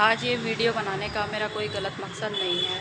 आज ये वीडियो बनाने का मेरा कोई गलत मकसद नहीं है।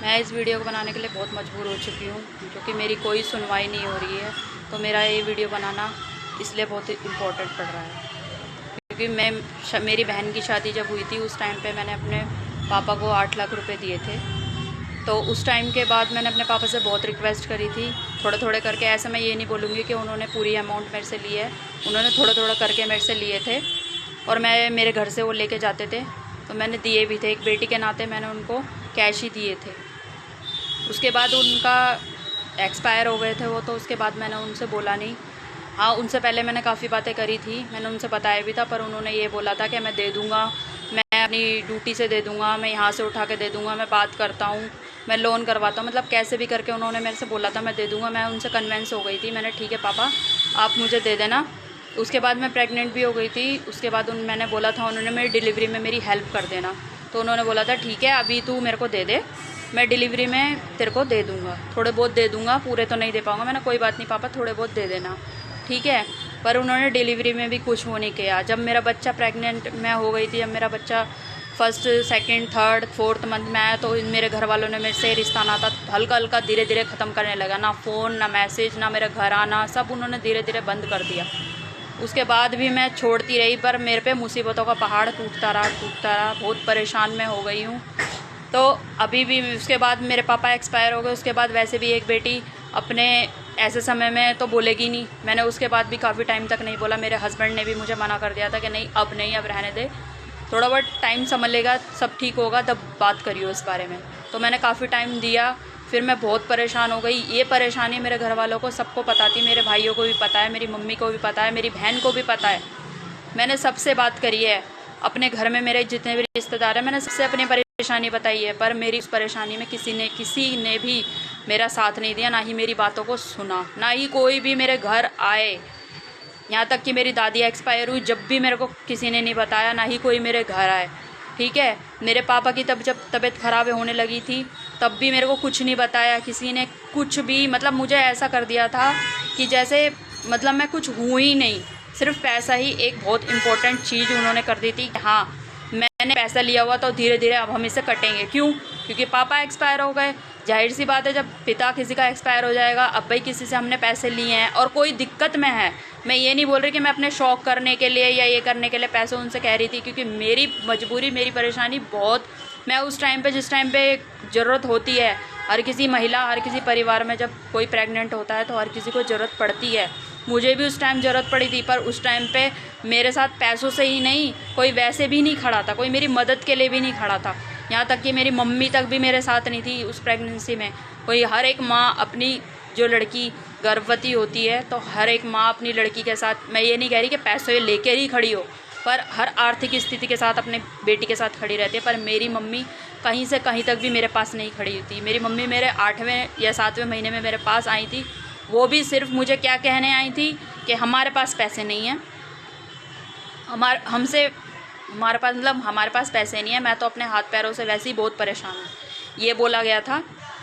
मैं इस वीडियो को बनाने के लिए बहुत मजबूर हो चुकी हूँ, क्योंकि मेरी कोई सुनवाई नहीं हो रही है। तो मेरा ये वीडियो बनाना इसलिए बहुत इम्पोर्टेंट पड़ रहा है, क्योंकि मेरी बहन की शादी जब हुई थी उस टाइम पे मैंने अपने पापा को 8 लाख रुपए दिए थे। तो उस टाइम के बाद मैंने अपने पापा से बहुत रिक्वेस्ट करी थी, थोड़े थोड़े करके। ऐसे मैं ये नहीं बोलूँगी कि उन्होंने पूरी अमाउंट मेरे से ली है, उन्होंने थोड़ा थोड़ा करके मेरे से लिए थे और मेरे घर से वो लेके जाते थे, तो मैंने दिए भी थे। एक बेटी के नाते मैंने उनको कैश ही दिए थे। उसके बाद उनका एक्सपायर हो गए थे वो, तो उसके बाद मैंने उनसे बोला नहीं। हाँ, उनसे पहले मैंने काफ़ी बातें करी थी, मैंने उनसे बताया भी था, पर उन्होंने ये बोला था कि मैं दे दूँगा, मैं अपनी ड्यूटी से दे दूँगा, मैं यहाँ से उठा के दे दूँगा, मैं बात करता हूँ, मैं लोन करवाता हूँ। मतलब कैसे भी करके उन्होंने मेरे से बोला था मैं दे दूँगा। मैं उनसे कन्विंस हो गई थी, मैंने ठीक है पापा आप मुझे दे देना। उसके बाद मैं प्रेग्नेंट भी हो गई थी। उसके बाद मैंने बोला था उन्होंने मेरी डिलीवरी में मेरी हेल्प कर देना, तो उन्होंने बोला था ठीक है अभी तू मेरे को दे दे, मैं डिलीवरी में तेरे को दे दूँगा, थोड़े बहुत दे दूँगा, पूरे तो नहीं दे पाऊँगा। मैंने कोई बात नहीं पापा थोड़े बहुत दे देना, ठीक है। पर उन्होंने डिलीवरी में भी कुछ वो नहीं किया। जब मेरा बच्चा प्रेग्नेंट मैं हो गई थी, जब मेरा बच्चा first second third fourth month में आया, तो मेरे घर वालों ने मेरे से रिश्ता नाता हल्का हल्का धीरे धीरे ख़त्म करने लगा। ना फ़ोन, ना मैसेज, ना मेरे घर आना, सब उन्होंने धीरे धीरे बंद कर दिया। उसके बाद भी मैं छोड़ती रही, पर मेरे पे मुसीबतों का पहाड़ टूटता रहा। बहुत परेशान मैं हो गई हूँ। तो अभी भी उसके बाद मेरे पापा एक्सपायर हो गए। उसके बाद वैसे भी एक बेटी अपने ऐसे समय में तो बोलेगी नहीं। मैंने उसके बाद भी काफ़ी टाइम तक नहीं बोला। मेरे हस्बैंड ने भी मुझे मना कर दिया था कि नहीं अब नहीं, अब रहने दे, थोड़ा बहुत टाइम समझ लेगा, सब ठीक होगा तब बात करियो इस बारे में। तो मैंने काफ़ी टाइम दिया, फिर मैं बहुत परेशान हो गई। ये परेशानी मेरे घर वालों को सबको पता थी, मेरे भाइयों को भी पता है, मेरी मम्मी को भी पता है, मेरी बहन को भी पता है। मैंने सबसे बात करी है, अपने घर में मेरे जितने भी रिश्तेदार हैं मैंने सबसे अपनी परेशानी बताई है, पर मेरी उस परेशानी में किसी ने भी मेरा साथ नहीं दिया, ना ही मेरी बातों को सुना, ना ही कोई भी मेरे घर आए। यहाँ तक कि मेरी दादी एक्सपायर हुई, जब भी मेरे को किसी ने नहीं बताया, ना ही कोई मेरे घर आए, ठीक है। मेरे पापा की जब तबीयत ख़राब होने लगी थी, तब भी मेरे को कुछ नहीं बताया किसी ने, कुछ भी। मतलब मुझे ऐसा कर दिया था कि जैसे मतलब मैं कुछ हूँ ही नहीं। सिर्फ पैसा ही एक बहुत इम्पोर्टेंट चीज़ उन्होंने कर दी थी। हाँ, मैंने पैसा लिया हुआ तो धीरे धीरे अब हम इसे कटेंगे। क्यों? क्योंकि पापा एक्सपायर हो गए। जाहिर सी बात है, जब पिता किसी का एक्सपायर हो जाएगा, अब भाई किसी से हमने पैसे लिए हैं और कोई दिक्कत में है, मैं ये नहीं बोल रही कि मैं अपने शौक़ करने के लिए या ये करने के लिए पैसे उनसे कह रही थी, क्योंकि मेरी मजबूरी, मेरी परेशानी बहुत, मैं उस टाइम पे जिस टाइम पे ज़रूरत होती है, हर किसी महिला, हर किसी परिवार में जब कोई प्रेग्नेंट होता है तो हर किसी को ज़रूरत पड़ती है। मुझे भी उस टाइम ज़रूरत पड़ी थी, पर उस टाइम पे मेरे साथ पैसों से ही नहीं, कोई वैसे भी नहीं खड़ा था, कोई मेरी मदद के लिए भी नहीं खड़ा था। यहाँ तक कि मेरी मम्मी तक भी मेरे साथ नहीं थी उस प्रेगनेंसी में। कोई हर एक माँ अपनी जो लड़की गर्भवती होती है, तो हर एक माँ अपनी लड़की के साथ, मैं ये नहीं कह रही कि पैसे लेकर ही खड़ी हो, पर हर आर्थिक स्थिति के साथ अपने बेटी के साथ खड़ी रहती है। पर मेरी मम्मी कहीं से कहीं तक भी मेरे पास नहीं खड़ी होती। मेरी मम्मी मेरे 8वें या 7वें महीने में मेरे पास आई थी, वो भी सिर्फ मुझे क्या कहने आई थी कि हमारे पास पैसे नहीं हैं, हमारे पास मतलब हमारे पास पैसे नहीं है, मैं तो अपने हाथ पैरों से वैसे ही बहुत परेशान हूँ, ये बोला गया था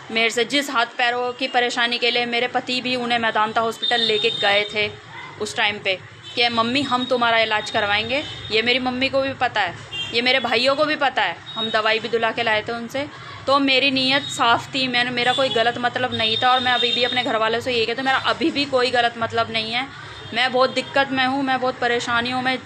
मेरे से। जिस हाथ पैरों की परेशानी के लिए मेरे पति भी उन्हें मेदांता हॉस्पिटल लेके गए थे उस टाइम पे कि मम्मी हम तुम्हारा इलाज करवाएंगे, ये मेरी मम्मी को भी पता है, ये मेरे भाइयों को भी पता है। हम दवाई भी दिला के लाए थे उनसे। तो मेरी नीयत साफ़ थी, मेरा कोई गलत मतलब नहीं था, और मैं अभी भी अपने घर वालों से ये कहती हूँ, मेरा अभी भी कोई गलत मतलब नहीं है। मैं बहुत दिक्कत में हूँ, मैं बहुत परेशानियों में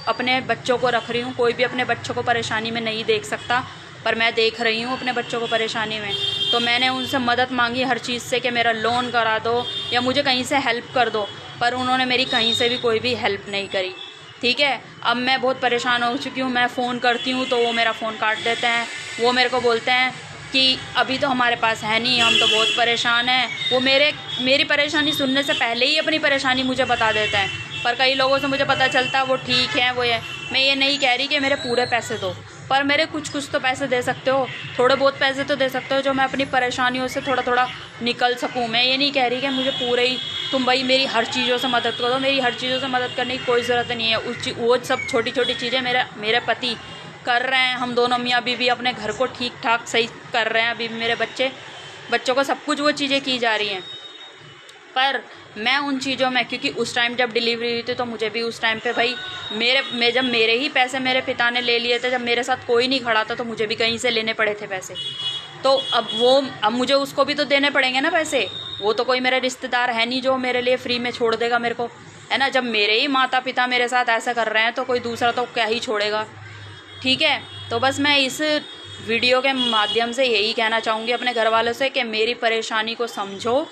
अपने बच्चों को रख रही हूँ। कोई भी अपने बच्चों को परेशानी में नहीं देख सकता, पर मैं देख रही हूँ अपने बच्चों को परेशानी में। तो मैंने उनसे मदद मांगी हर चीज़ से कि मेरा लोन करा दो या मुझे कहीं से हेल्प कर दो, पर उन्होंने मेरी कहीं से भी कोई भी हेल्प नहीं करी, ठीक है। अब मैं बहुत परेशान हो चुकी हूँ। मैं फ़ोन करती हूँ तो वो मेरा फ़ोन काट देते हैं। वो मेरे को बोलते हैं कि अभी तो हमारे पास है नहीं, हम तो बहुत परेशान हैं। वो मेरी परेशानी सुनने से पहले ही अपनी परेशानी मुझे बता देते हैं। पर कई लोगों से मुझे पता चलता वो ठीक है, वो है। मैं ये नहीं कह रही कि मेरे पूरे पैसे दो, पर मेरे कुछ तो पैसे दे सकते हो, थोड़े बहुत पैसे तो दे सकते हो, जो मैं अपनी परेशानियों से थोड़ा थोड़ा निकल सकूं। मैं ये नहीं कह रही कि मुझे पूरे ही तुम भाई मेरी हर चीज़ों से मदद करो। मेरी हर चीज़ों से मदद करने की कोई ज़रूरत नहीं है। वो सब छोटी छोटी चीज़ें मेरे पति कर रहे हैं। हम दोनों मियाँ बीवी अपने घर को ठीक ठाक सही कर रहे हैं। अभी मेरे बच्चों को सब कुछ वो चीज़ें की जा रही हैं। पर मैं उन चीज़ों में, क्योंकि उस टाइम जब डिलीवरी हुई थी तो मुझे भी उस टाइम पे भाई जब मेरे ही पैसे मेरे पिता ने ले लिए थे, जब मेरे साथ कोई नहीं खड़ा था तो मुझे भी कहीं से लेने पड़े थे पैसे। तो अब मुझे उसको भी तो देने पड़ेंगे ना पैसे। वो तो कोई मेरा रिश्तेदार है नहीं जो मेरे लिए फ्री में छोड़ देगा मेरे को, है ना। जब मेरे ही माता पिता मेरे साथ ऐसा कर रहे हैं तो कोई दूसरा तो क्या ही छोड़ेगा, ठीक है। तो बस मैं इस वीडियो के माध्यम से यही कहना चाहूँगी अपने घर वालों से कि मेरी परेशानी को समझो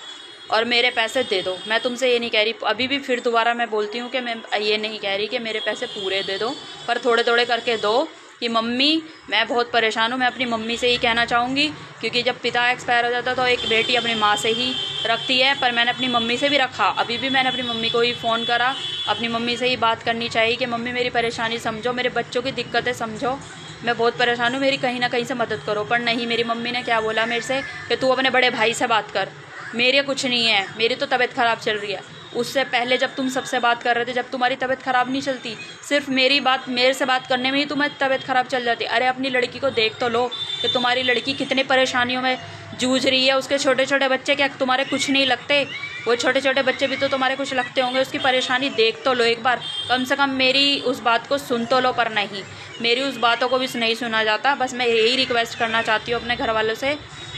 और मेरे पैसे दे दो। मैं तुमसे ये नहीं कह रही, अभी भी फिर दोबारा मैं बोलती हूँ कि मैं ये नहीं कह रही कि मेरे पैसे पूरे दे दो, पर थोड़े थोड़े करके दो। कि मम्मी मैं बहुत परेशान हूँ। मैं अपनी मम्मी से ही कहना चाहूँगी, क्योंकि जब पिता एक्सपायर हो जाता है तो एक बेटी अपनी माँ से ही रखती है, पर मैंने अपनी मम्मी से भी रखा। अभी भी मैंने अपनी मम्मी को ही फ़ोन करा, अपनी मम्मी से ही बात करनी चाहिए कि मम्मी मेरी परेशानी समझो, मेरे बच्चों की दिक्कतें समझो, मैं बहुत परेशान हूँ, मेरी कहीं ना कहीं से मदद करो। पर नहीं, मेरी मम्मी ने क्या बोला मेरे से कि तू अपने बड़े भाई से बात कर, मेरे कुछ नहीं है, मेरी तो तबीयत ख़राब चल रही है। उससे पहले जब तुम सबसे बात कर रहे थे, जब तुम्हारी तबीयत ख़राब नहीं चलती, सिर्फ मेरे से बात करने में ही तुम्हारी तबीयत ख़राब चल जाती। अरे अपनी लड़की को देख तो लो कि तुम्हारी लड़की कितनी परेशानियों में जूझ रही है। उसके छोटे छोटे बच्चे क्या तुम्हारे कुछ नहीं लगते? वो छोटे छोटे बच्चे भी तो तुम्हारे कुछ लगते होंगे। उसकी परेशानी देख तो लो एक बार, कम से कम मेरी उस बात को सुन तो लो। पर नहीं, मेरी उस बातों को भी नहीं सुना जाता। बस मैं यही रिक्वेस्ट करना चाहती हूँ अपने घर वालों से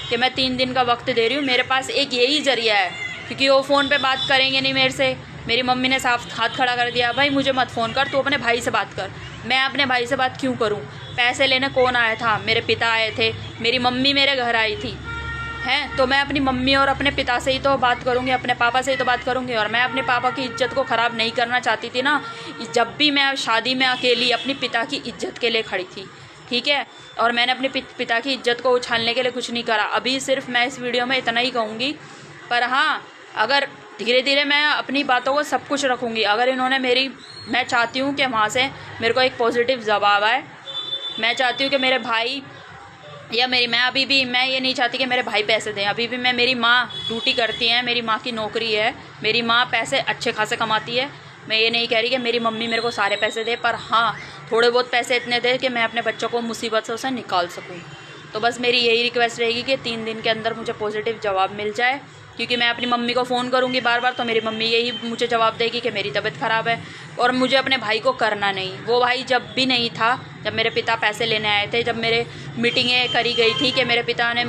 कि मैं 3 दिन का वक्त दे रही हूँ, मेरे पास एक यही ज़रिया है, क्योंकि वो फ़ोन पे बात करेंगे नहीं मेरे से। मेरी मम्मी ने साफ हाथ खड़ा कर दिया, भाई मुझे मत फ़ोन कर, तू अपने भाई से बात कर। मैं अपने भाई से बात क्यों करूं? पैसे लेने कौन आया था? मेरे पिता आए थे, मेरी मम्मी मेरे घर आई थी, हैं। तो मैं अपनी मम्मी और अपने पिता से ही तो बात करूंगी, अपने पापा से ही तो बात करूंगी। और मैं अपने पापा की इज्जत को ख़राब नहीं करना चाहती थी ना। जब भी मैं शादी में अकेली अपनी पिता की इज्जत के लिए खड़ी थी, ठीक है। और मैंने अपने पिता की इज्जत को उछालने के लिए कुछ नहीं करा। अभी सिर्फ मैं इस वीडियो में इतना ही कहूँगी। पर हाँ, अगर धीरे धीरे मैं अपनी बातों को सब कुछ रखूँगी। अगर इन्होंने मैं चाहती हूँ कि वहाँ से मेरे को एक पॉजिटिव जवाब आए। मैं चाहती हूँ कि मेरे भाई या मैं ये नहीं चाहती कि मेरे भाई पैसे दें। अभी भी मेरी माँ ड्यूटी करती है, मेरी माँ की नौकरी है, मेरी माँ पैसे अच्छे खासे कमाती है। मैं ये नहीं कह रही कि मेरी मम्मी मेरे को सारे पैसे दे, पर हाँ थोड़े बहुत पैसे इतने दे कि मैं अपने बच्चों को मुसीबत से निकाल सकूँ। तो बस मेरी यही रिक्वेस्ट रहेगी कि 3 दिन के अंदर मुझे पॉजिटिव जवाब मिल जाए, क्योंकि मैं अपनी मम्मी को फ़ोन करूँगी बार बार तो मेरी मम्मी यही मुझे जवाब देगी कि मेरी तबीयत ख़राब है। और मुझे अपने भाई को करना नहीं। वो भाई जब भी नहीं था, जब मेरे पिता पैसे लेने आए थे, जब मेरे मीटिंगें करी गई थी कि मेरे पिता ने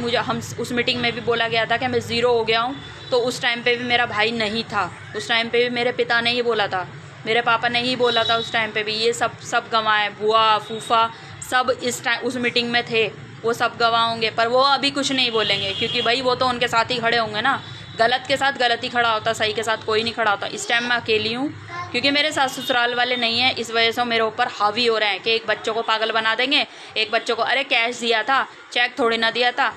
उस मीटिंग में भी बोला गया था कि मैं ज़ीरो हो गया हूँ, तो उस टाइम पे भी मेरा भाई नहीं था। उस टाइम पे भी मेरे पिता ने ही बोला था, मेरे पापा ने ही बोला था उस टाइम पे भी। ये सब गवाह हैं, बुआ फूफा सब उस मीटिंग में थे, वो सब गवाह होंगे। पर वो अभी कुछ नहीं बोलेंगे, क्योंकि भाई वो तो उनके साथ ही खड़े होंगे ना। गलत के साथ गलत ही खड़ा होता, सही के साथ कोई नहीं खड़ा होता। इस टाइम मैं अकेली हूँ, क्योंकि मेरे सास ससुराल वाले नहीं हैं। इस वजह से मेरे ऊपर हावी हो रहे हैं कि एक बच्चों को पागल बना देंगे, एक बच्चों को अरे कैश दिया था, चेक थोड़ी ना दिया था,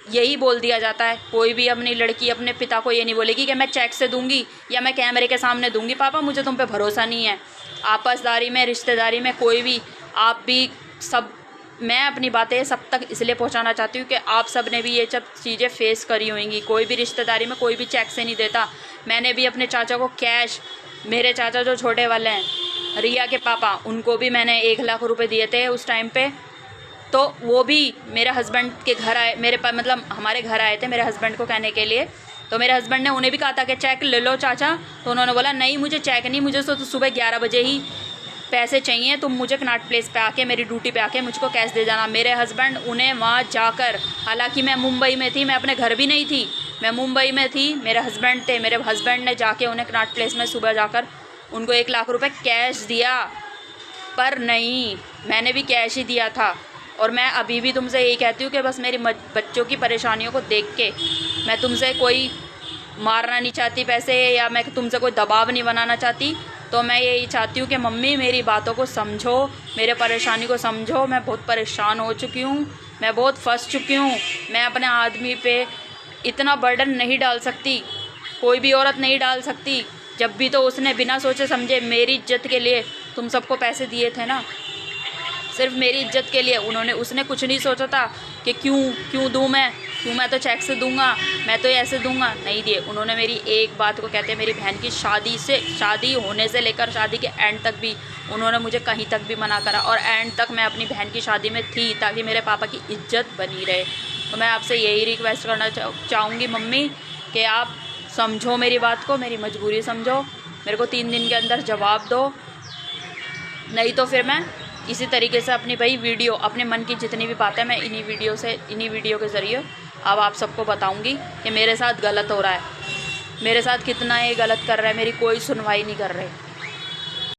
यही बोल दिया जाता है। कोई भी अपनी लड़की अपने पिता को ये नहीं बोलेगी कि मैं चेक से दूंगी या मैं कैमरे के सामने दूंगी। पापा मुझे तुम पे भरोसा नहीं है। आपसदारी में, रिश्तेदारी में कोई भी, आप भी सब, मैं अपनी बातें सब तक इसलिए पहुंचाना चाहती हूँ कि आप सब ने भी ये सब चीज़ें फेस करी होंगी। कोई भी रिश्तेदारी में कोई भी चेक से नहीं देता। मैंने भी अपने चाचा को कैश, मेरे चाचा जो छोटे वाले हैं, रिया के पापा, उनको भी मैंने 1 लाख रुपए दिए थे उस टाइम पे। तो वो भी मेरे हस्बैंड के घर आए, मतलब हमारे घर आए थे मेरे हस्बैंड को कहने के लिए। तो मेरे हस्बैंड ने उन्हें भी कहा था कि चेक ले लो चाचा, तो उन्होंने बोला नहीं मुझे चेक नहीं, मुझे तो सुबह 11 बजे ही पैसे चाहिए, तुम मुझे कनॉट प्लेस पे आके, मेरी ड्यूटी पे आके मुझको कैश दे जाना। मेरे हस्बैंड उन्हें वहाँ जाकर, हालांकि मैं मुंबई में थी, मैं अपने घर भी नहीं थी, मैं मुंबई में थी, मेरे हस्बैंड थे, मेरे हस्बैंड ने जाके उन्हें कनॉट प्लेस में सुबह जाकर उनको 1 लाख रुपए कैश दिया। पर नहीं, मैंने भी कैश ही दिया था। और मैं अभी भी तुमसे यही कहती हूँ कि बस मेरी बच्चों की परेशानियों को देख के मैं तुमसे कोई मारना नहीं चाहती पैसे, या मैं तुमसे कोई दबाव नहीं बनाना चाहती। तो मैं यही चाहती हूँ कि मम्मी मेरी बातों को समझो, मेरे परेशानी को समझो। मैं बहुत परेशान हो चुकी हूँ, मैं बहुत फंस चुकी हूँ। मैं अपने आदमी पे इतना बर्डन नहीं डाल सकती, कोई भी औरत नहीं डाल सकती। जब भी तो उसने बिना सोचे समझे मेरी इज्जत के लिए तुम सबको पैसे दिए थे ना, सिर्फ मेरी इज्जत के लिए। उसने कुछ नहीं सोचा था कि क्यों दूँ मैं तो चेक से दूंगा, मैं तो ऐसे दूंगा, नहीं दिए। उन्होंने मेरी एक बात को कहते हैं, मेरी बहन की शादी होने से लेकर शादी के एंड तक भी उन्होंने मुझे कहीं तक भी मना करा। और एंड तक मैं अपनी बहन की शादी में थी ताकि मेरे पापा की इज्जत बनी रहे। तो मैं आपसे यही रिक्वेस्ट करना चाहूँगी मम्मी कि आप समझो मेरी बात को, मेरी मजबूरी समझो, मेरे को 3 दिन के अंदर जवाब दो, नहीं तो फिर मैं इसी तरीके से अपनी भाई वीडियो, अपने मन की जितनी भी बातें मैं इन्हीं वीडियो के ज़रिए अब आप सबको बताऊंगी कि मेरे साथ गलत हो रहा है, मेरे साथ कितना ये गलत कर रहा है, मेरी कोई सुनवाई नहीं कर रहे।